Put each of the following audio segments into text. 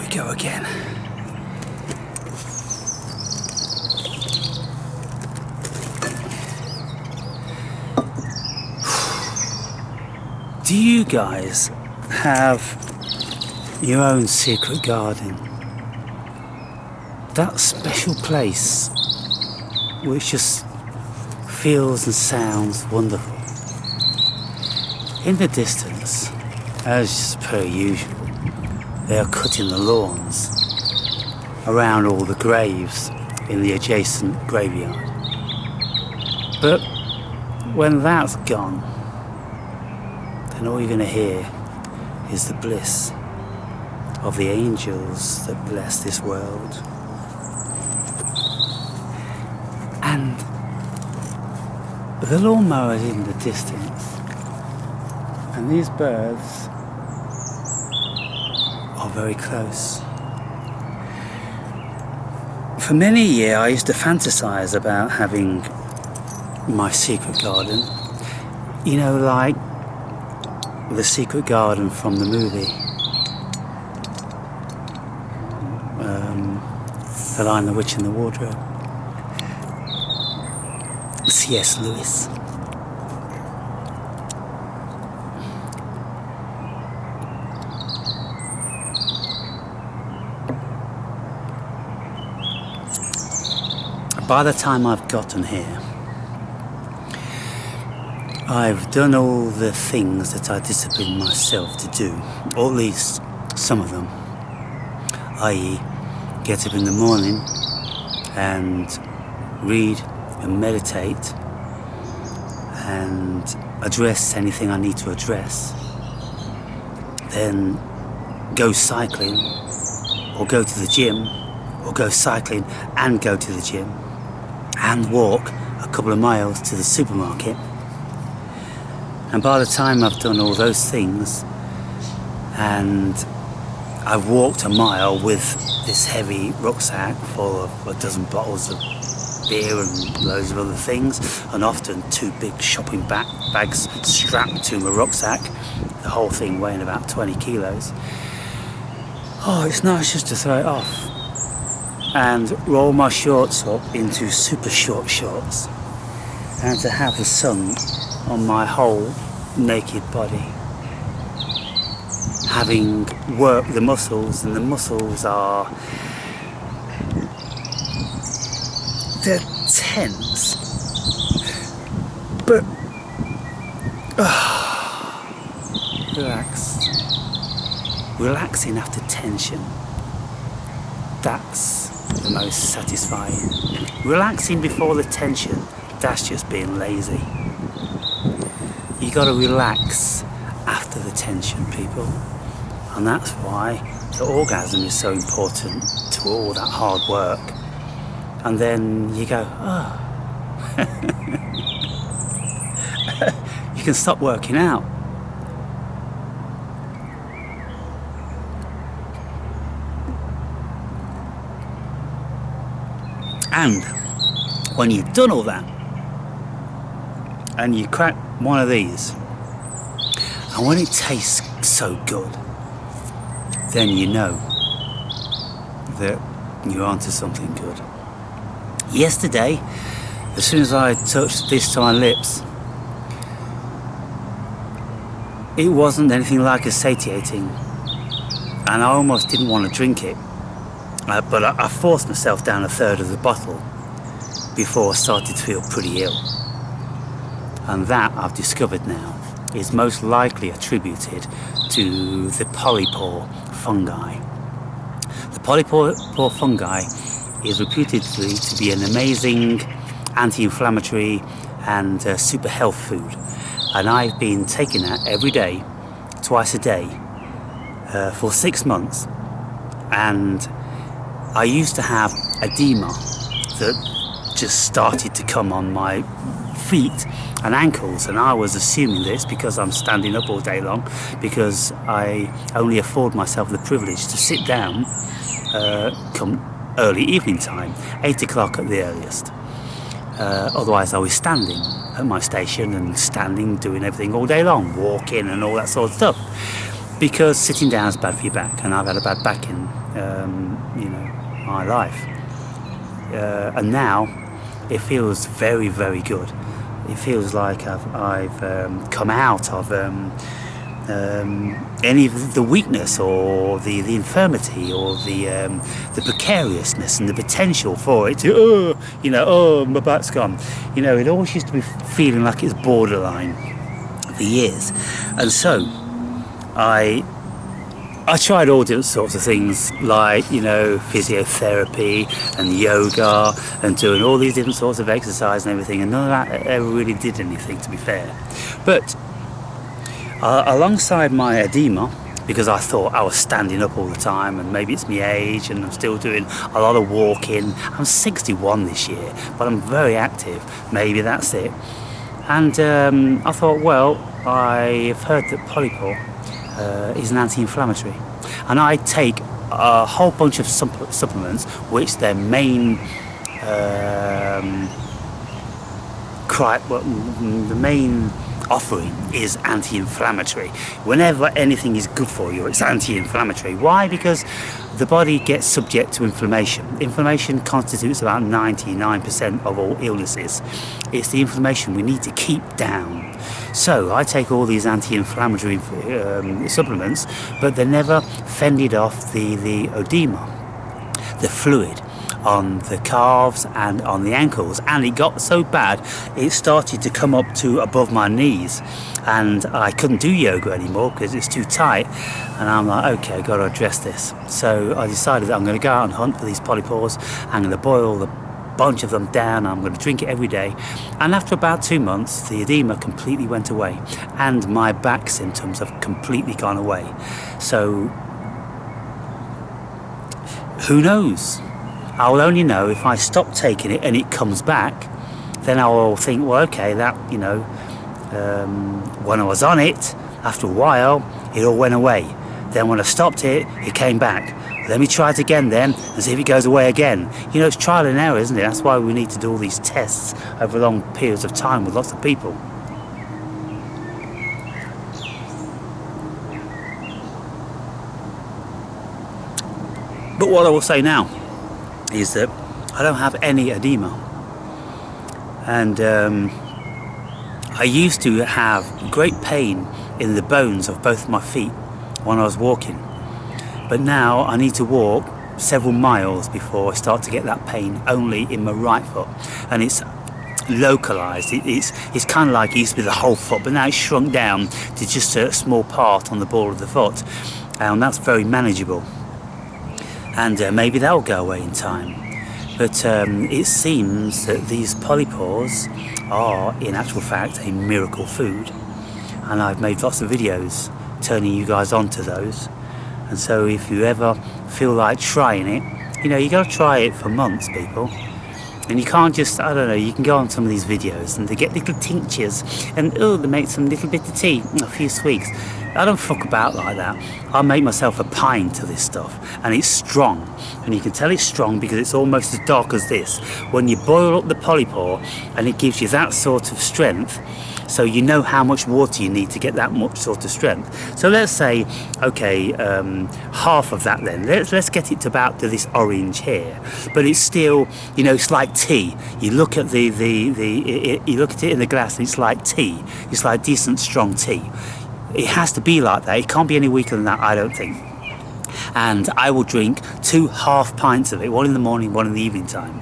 Go again. Do you guys have your own secret garden? That special place which just feels and sounds wonderful. In the distance, as per usual, they are cutting the lawns around all the graves in the adjacent graveyard. But when that's gone, then all you're going to hear is the bliss of the angels that bless this world. And the lawnmower is in the distance, and these birds are very close. For many a year I used to fantasize about having my secret garden, you know, like the secret garden from the movie The Lion, the Witch and the Wardrobe. C.S. Lewis. By the time I've gotten here, I've done all the things that I disciplined myself to do, or at least some of them, i.e. get up in the morning and read and meditate and address anything I need to address, then go cycling or go to the gym, or go cycling and go to the gym, and walk a couple of miles to the supermarket. And by the time I've done all those things and I've walked a mile with this heavy rucksack full of a dozen bottles of beer and loads of other things, and often 2 big shopping bags strapped to my rucksack, the whole thing weighing about 20 kilos. Oh, it's nice just to throw it off and roll my shorts up into super short shorts, and to have the sun on my whole naked body, having worked the muscles, and the muscles are, they're tense, but relaxing after tension, that's the most satisfying. Relaxing before the tension, that's just being lazy. You gotta relax after the tension, people. And that's why the orgasm is so important to all that hard work. And then you go, oh. You can stop working out. And when you've done all that, and you crack one of these, and when it tastes so good, then you know that you're onto something good. Yesterday, as soon as I touched this to my lips, it wasn't anything like as satiating, and I almost didn't want to drink it. But I forced myself down a third of the bottle before I started to feel pretty ill. And that, I've discovered now, is most likely attributed to the Polypore fungi. The Polypore fungi is reputedly to be an amazing anti-inflammatory and super health food. And I've been taking that every day, twice a day, for 6 months. And I used to have edema that just started to come on my feet and ankles, and I was assuming this because I'm standing up all day long, because I only afford myself the privilege to sit down come early evening time, 8 o'clock at the earliest. Otherwise I was standing at my station and standing, doing everything all day long, walking and all that sort of stuff, because sitting down is bad for your back, and I've had a bad back in you know, my life. And now it feels very, very good. It feels like I've come out of any of the weakness or the infirmity or the precariousness and the potential for it to, you know, oh, my back's gone. You know, it always used to be feeling like it's borderline for years. And so I tried all different sorts of things, like, you know, physiotherapy and yoga and doing all these different sorts of exercise and everything, and none of that ever really did anything, to be fair. But alongside my edema, because I thought I was standing up all the time, and maybe it's my age and I'm still doing a lot of walking. I'm 61 this year, but I'm very active. Maybe that's it. And I thought, well, I've heard that Polypore is an anti-inflammatory, and I take a whole bunch of supplements which their main the main offering is anti-inflammatory. Whenever anything is good for you, it's anti-inflammatory. Why? Because the body gets subject to inflammation. Inflammation constitutes about 99% of all illnesses. It's the inflammation we need to keep down. So I take all these anti-inflammatory supplements, but they never fended off the edema, the fluid on the calves and on the ankles, and it got so bad it started to come up to above my knees, and I couldn't do yoga anymore because it's too tight. And I'm like, okay, I've got to address this. So I decided that I'm going to go out and hunt for these polypores. I'm going to boil a bunch of them down. I'm going to drink it every day, and after about 2 months the edema completely went away and my back symptoms have completely gone away. So who knows? I'll only know if I stop taking it and it comes back. Then I will think, well, okay, that, you know, when I was on it, after a while, it all went away. Then when I stopped it, it came back. Let me try it again then and see if it goes away again. You know, it's trial and error, isn't it? That's why we need to do all these tests over long periods of time with lots of people. But what I will say now is that I don't have any edema, and I used to have great pain in the bones of both my feet when I was walking, but now I need to walk several miles before I start to get that pain only in my right foot, and it's localized. It's kind of like it used to be the whole foot, but now it's shrunk down to just a small part on the ball of the foot, and that's very manageable. And maybe that will go away in time. But it seems that these polypores are, in actual fact, a miracle food. And I've made lots of videos turning you guys onto those. And so if you ever feel like trying it, you know, you got to try it for months, people. And you can't just, I don't know, you can go on some of these videos and they get little tinctures and, oh, they make some little bit of tea, a few sweets. I don't fuck about like that. I make myself a pint of this stuff, and it's strong. And you can tell it's strong because it's almost as dark as this. When you boil up the polypore, and it gives you that sort of strength, so you know how much water you need to get that much sort of strength. So let's say, okay, half of that then. Let's get it to about to this orange here. But it's still, you know, it's like tea. You look at you look at it in the glass, and it's like tea. It's like decent strong tea. It has to be like that. It can't be any weaker than that, I don't think. And I will drink 2 half pints of it, one in the morning, one in the evening time,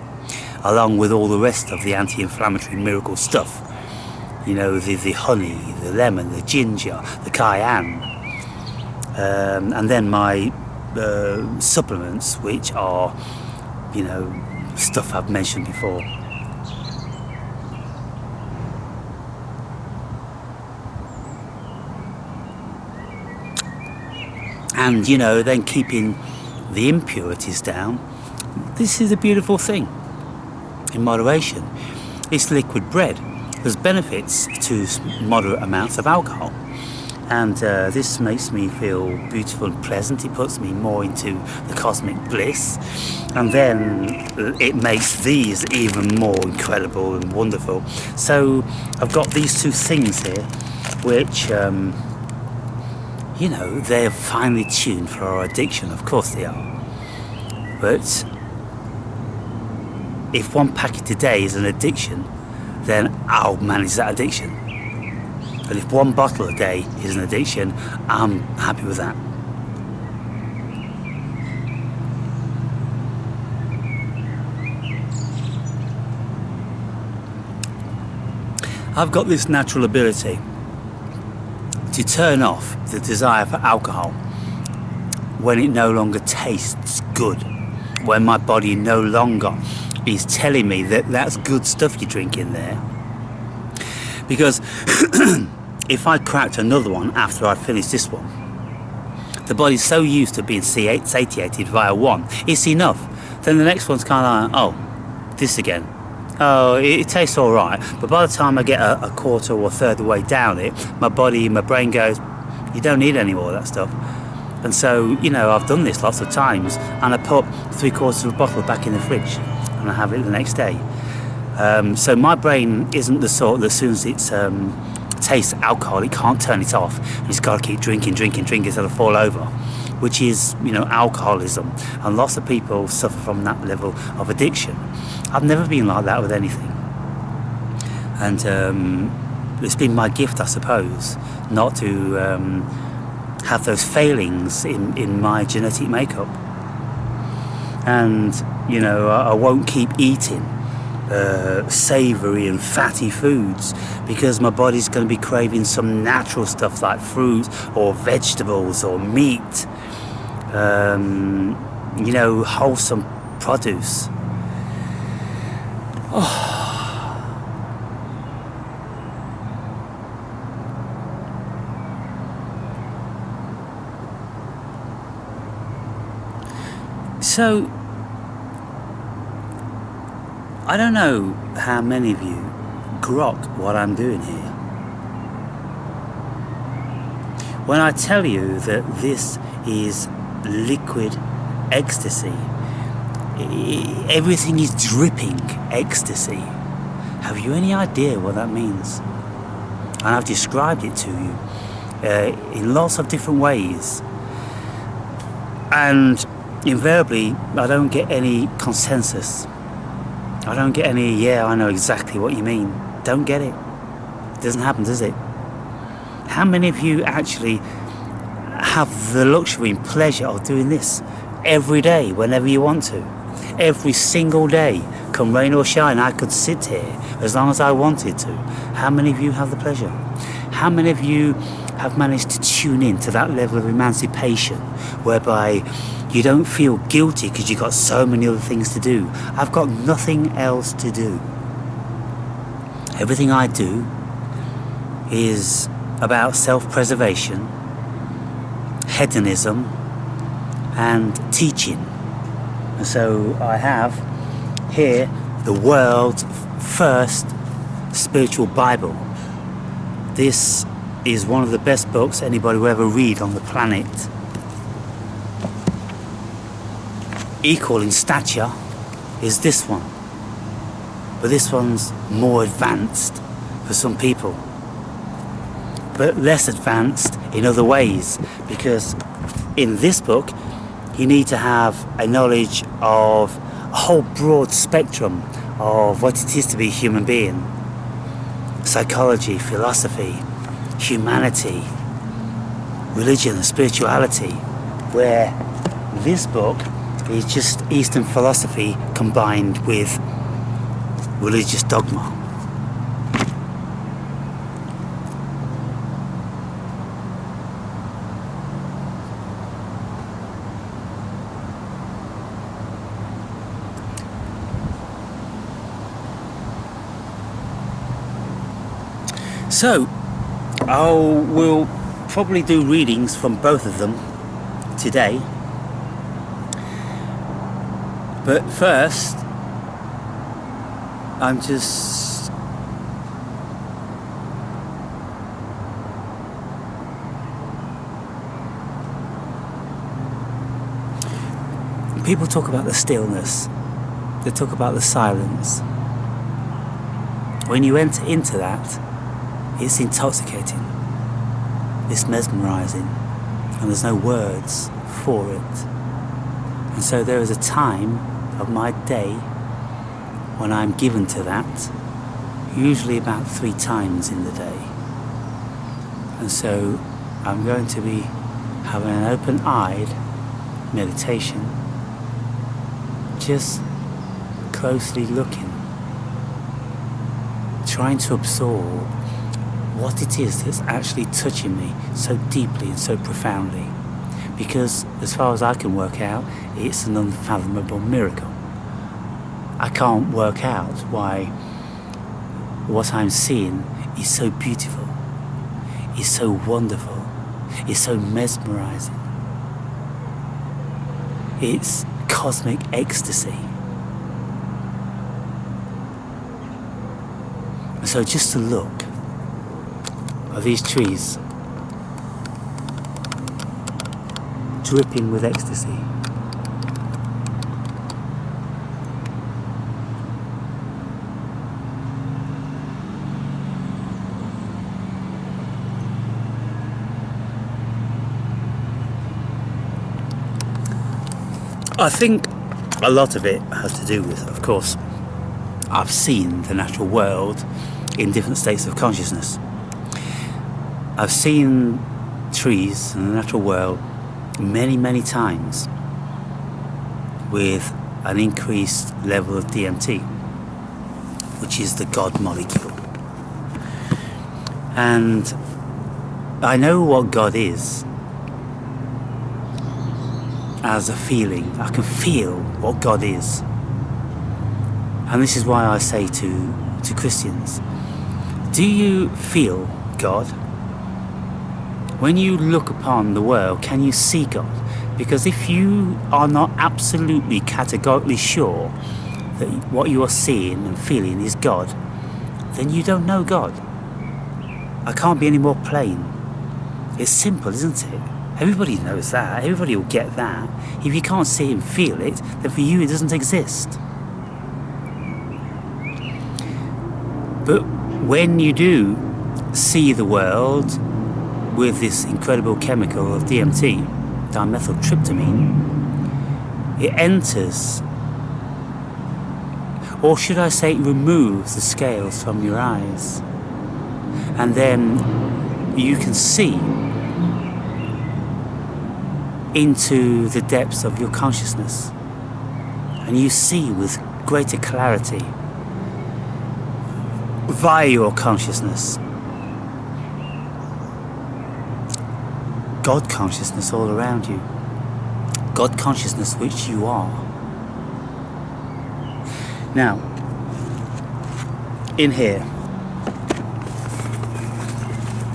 along with all the rest of the anti-inflammatory miracle stuff. You know, the honey, the lemon, the ginger, the cayenne, and then my supplements, which are, you know, stuff I've mentioned before. And, you know, then keeping the impurities down. This is a beautiful thing, in moderation. It's liquid bread. There's benefits to moderate amounts of alcohol. And this makes me feel beautiful and pleasant. It puts me more into the cosmic bliss. And then it makes these even more incredible and wonderful. So I've got these 2 things here, which... you know, they're finely tuned for our addiction. Of course they are. But if one packet a day is an addiction, then I'll manage that addiction. But if one bottle a day is an addiction, I'm happy with that. I've got this natural ability to turn off the desire for alcohol when it no longer tastes good, when my body no longer is telling me that that's good stuff you drink in there. Because if I cracked another one after I'd finished this one, the body's so used to being satiated via one, it's enough. Then the next one's kind of like, oh, this again. Oh, it tastes all right, but by the time I get a quarter or a third of the way down it, my brain goes, you don't need any more of that stuff. And so, you know, I've done this lots of times, and I put 3/4 of a bottle back in the fridge, and I have it the next day. So my brain isn't the sort that as soon as it tastes alcohol, it can't turn it off. It's got to keep drinking until I fall over, which is, you know, alcoholism. And lots of people suffer from that level of addiction. I've never been like that with anything. And it's been my gift, I suppose, not to have those failings in my genetic makeup. And, you know, I won't keep eating savoury and fatty foods because my body's going to be craving some natural stuff like fruit or vegetables or meat, you know, wholesome produce. Oh. So, I don't know how many of you grok what I'm doing here. When I tell you that this is liquid ecstasy, everything is dripping ecstasy. Have you any idea what that means? And I've described it to you in lots of different ways. And invariably, I don't get any consensus. I don't get any, yeah, I know exactly what you mean. Don't get it. It doesn't happen, does it? How many of you actually have the luxury and pleasure of doing this every day, whenever you want to? Every single day, come rain or shine, I could sit here as long as I wanted to. How many of you have the pleasure? How many of you have managed to tune in to that level of emancipation whereby you don't feel guilty because you've got so many other things to do? I've got nothing else to do. Everything I do is about self-preservation, hedonism, and teaching. And so I have here the world's first spiritual Bible. This is one of the best books anybody will ever read on the planet. Equal in stature is this one, but this one's more advanced for some people, but less advanced in other ways, because in this book you need to have a knowledge of a whole broad spectrum of what it is to be a human being. Psychology, philosophy, humanity, religion and spirituality, where this book is just Eastern philosophy combined with religious dogma. So, we'll probably do readings from both of them today. But first, I'm just people talk about the stillness, they talk about the silence. When you enter into that, it's intoxicating, it's mesmerizing, and there's no words for it. And so there is a time of my day when I'm given to that, usually about 3 times in the day. And so I'm going to be having an open-eyed meditation, just closely looking, trying to absorb what it is that's actually touching me so deeply and so profoundly. Because as far as I can work out, it's an unfathomable miracle. I can't work out why what I'm seeing is so beautiful, is so wonderful, is so mesmerizing. It's cosmic ecstasy. So just to look at these trees dripping with ecstasy, I think a lot of it has to do with, of course, I've seen the natural world in different states of consciousness. I've seen trees and the natural world many times with an increased level of DMT, which is the God molecule. And I know what God is as a feeling. I can feel what God is. And this is why I say to Christians, do you feel God? When you look upon the world, can you see God? Because if you are not absolutely categorically sure that what you are seeing and feeling is God, then you don't know God. I can't be any more plain. It's simple, isn't it? Everybody knows that. Everybody will get that. If you can't see and feel it, then for you it doesn't exist. But when you do see the world with this incredible chemical of DMT, dimethyltryptamine, it enters, or should I say it removes the scales from your eyes. And then you can see into the depths of your consciousness, and you see with greater clarity via your consciousness God consciousness all around you, God consciousness which you are. Now in here,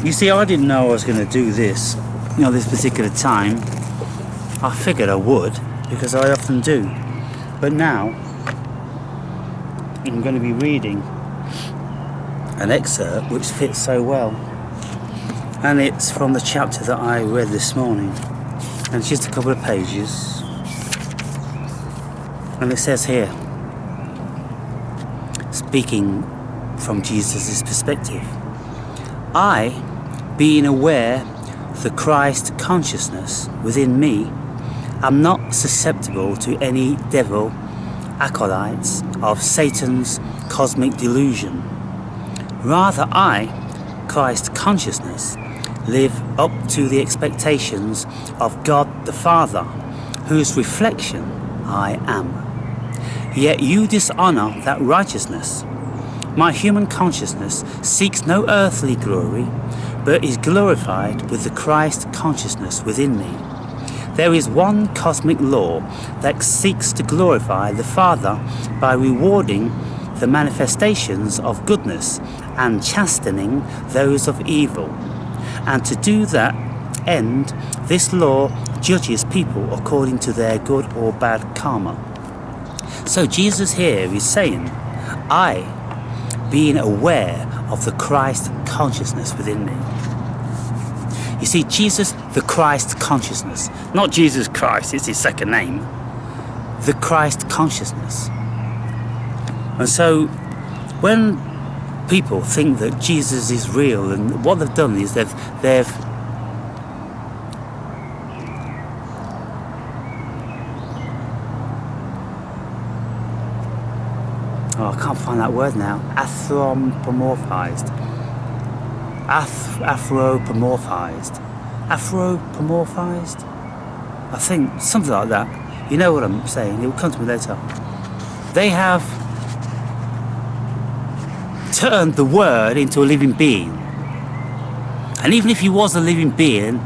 you see, I didn't know I was going to do this, this particular time. I figured I would, because I often do. But now, I'm going to be reading an excerpt which fits so well. And it's from the chapter that I read this morning. And it's just a couple of pages. And it says here, speaking from Jesus' perspective, I, being aware of the Christ consciousness within me, am not susceptible to any devil acolytes of Satan's cosmic delusion. Rather, I, Christ consciousness, live up to the expectations of God the Father, whose reflection I am. Yet you dishonour that righteousness. My human consciousness seeks no earthly glory, but is glorified with the Christ consciousness within me. There is one cosmic law that seeks to glorify the Father by rewarding the manifestations of goodness and chastening those of evil. And to do that end, this law judges people according to their good or bad karma. So Jesus here is saying, I, being aware of the Christ consciousness within me. You see, Jesus, the Christ consciousness, not Jesus Christ, it's his second name, the Christ consciousness. And so when people think that Jesus is real, and what they've done is they've Oh, I can't find that word now. Anthropomorphized. Anthropomorphized. Anthropomorphized? I think something like that. You know what I'm saying, it will come to me later. They have turned the word into a living being. And even if he was a living being,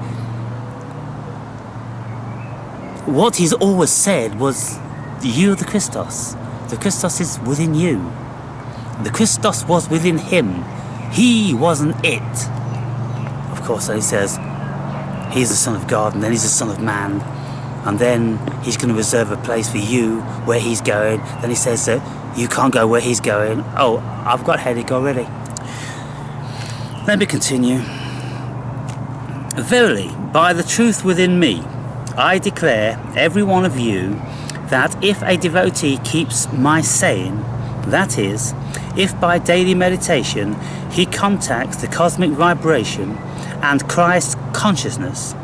what he's always said was, you're the Christos. The Christos is within you. The Christos was within him. He wasn't it. Of course, he says, he's the Son of God, and then he's the Son of Man. And then he's going to reserve a place for you where he's going. Then he says that you can't go where he's going. Oh, I've got a headache already. Let me continue. Verily, by the truth within me, I declare every one of you that if a devotee keeps my saying, that is, if by daily meditation he contacts the cosmic vibration and Christ's consciousness,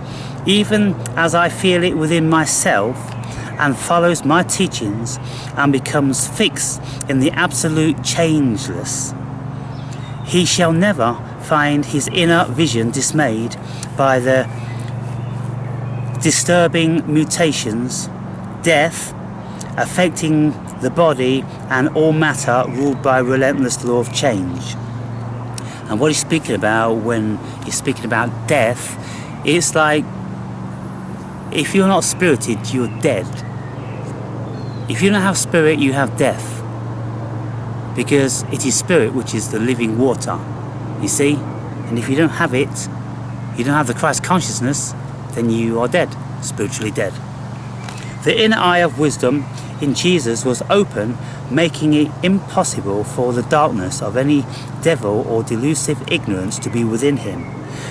even as I feel it within myself, and follows my teachings and becomes fixed in the absolute changeless, he shall never find his inner vision dismayed by the disturbing mutations, death, affecting the body and all matter ruled by relentless law of change. And what he's speaking about when he's speaking about death, it's like, if you're not spirited, you're dead. If you don't have spirit, you have death. Because it is spirit which is the living water, you see? And if you don't have it, you don't have the Christ consciousness, then you are dead, spiritually dead. The inner eye of wisdom in Jesus was open, making it impossible for the darkness of any devil or delusive ignorance to be within him.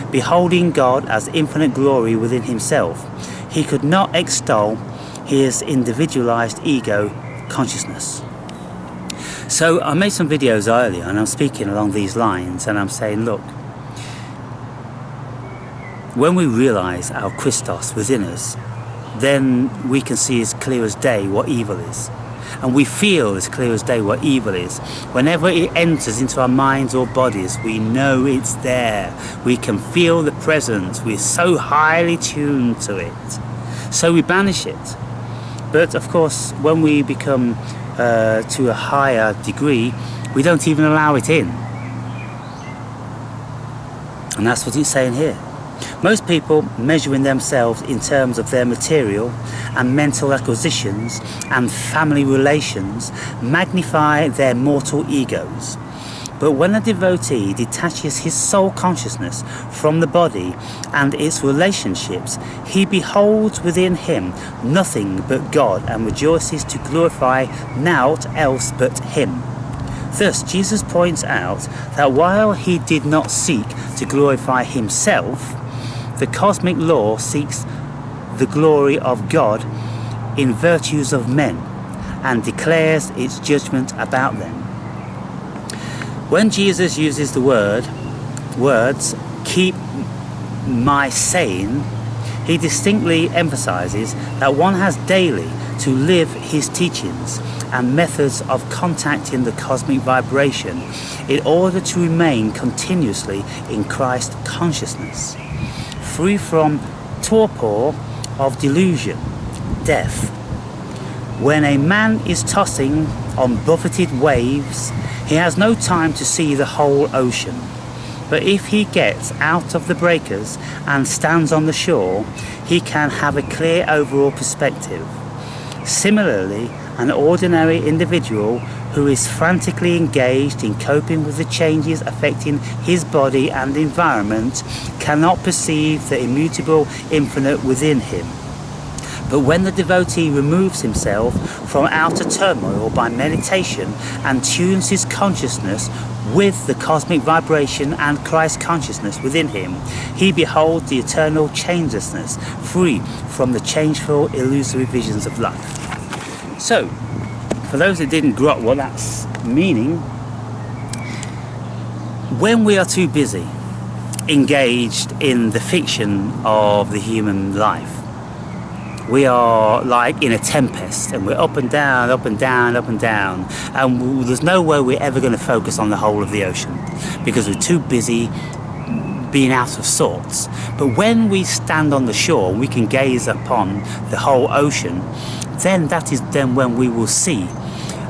Beholding God as infinite glory within himself, he could not extol his individualized ego consciousness. So I made some videos earlier and I'm speaking along these lines and I'm saying, look, when we realize our Christos within us, then we can see as clear as day what evil is. And we feel as clear as day what evil is. Whenever it enters into our minds or bodies, we know it's there. We can feel the presence. We're so highly tuned to it. So we banish it. But of course, when we become to a higher degree, we don't even allow it in. And that's what it's saying here. Most people, measuring themselves in terms of their material and mental acquisitions and family relations, magnify their mortal egos. But when a devotee detaches his soul consciousness from the body and its relationships, he beholds within him nothing but God and rejoices to glorify naught else but him. Thus, Jesus points out that while he did not seek to glorify himself, the cosmic law seeks the glory of God in virtues of men and declares its judgment about them. When Jesus uses the words, keep my saying, he distinctly emphasizes that one has daily to live his teachings and methods of contacting the cosmic vibration in order to remain continuously in Christ consciousness, free from torpor of delusion, death. When a man is tossing on buffeted waves, he has no time to see the whole ocean. But if he gets out of the breakers and stands on the shore, he can have a clear overall perspective. Similarly, an ordinary individual who is frantically engaged in coping with the changes affecting his body and environment cannot perceive the immutable infinite within him. But when the devotee removes himself from outer turmoil by meditation and tunes his consciousness with the cosmic vibration and Christ consciousness within him, he beholds the eternal changelessness, free from the changeful, illusory visions of life. So, for those that didn't grok what that's meaning, when we are too busy engaged in the fiction of the human life, we are like in a tempest, and we're up and down, up and down, up and down, and there's no way we're ever going to focus on the whole of the ocean because we're too busy being out of sorts. But when we stand on the shore, we can gaze upon the whole ocean. Then that is then when we will see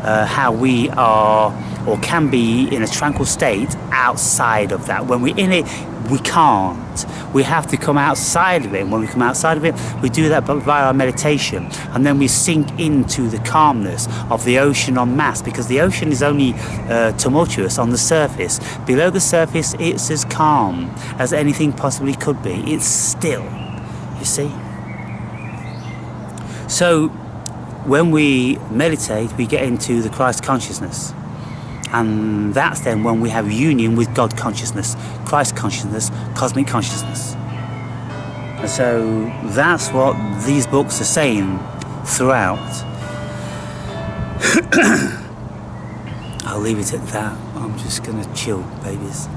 how we are or can be in a tranquil state outside of that. When we're in it, we can't. We have to come outside of it, and when we come outside of it, we do that via our meditation, and then we sink into the calmness of the ocean en masse, because the ocean is only tumultuous on the surface. Below the surface, it's as calm as anything possibly could be. It's still, you see. So when we meditate, we get into the Christ consciousness. And that's then when we have union with God consciousness, Christ consciousness, cosmic consciousness. And so that's what these books are saying throughout. I'll leave it at that. I'm just going to chill, babies.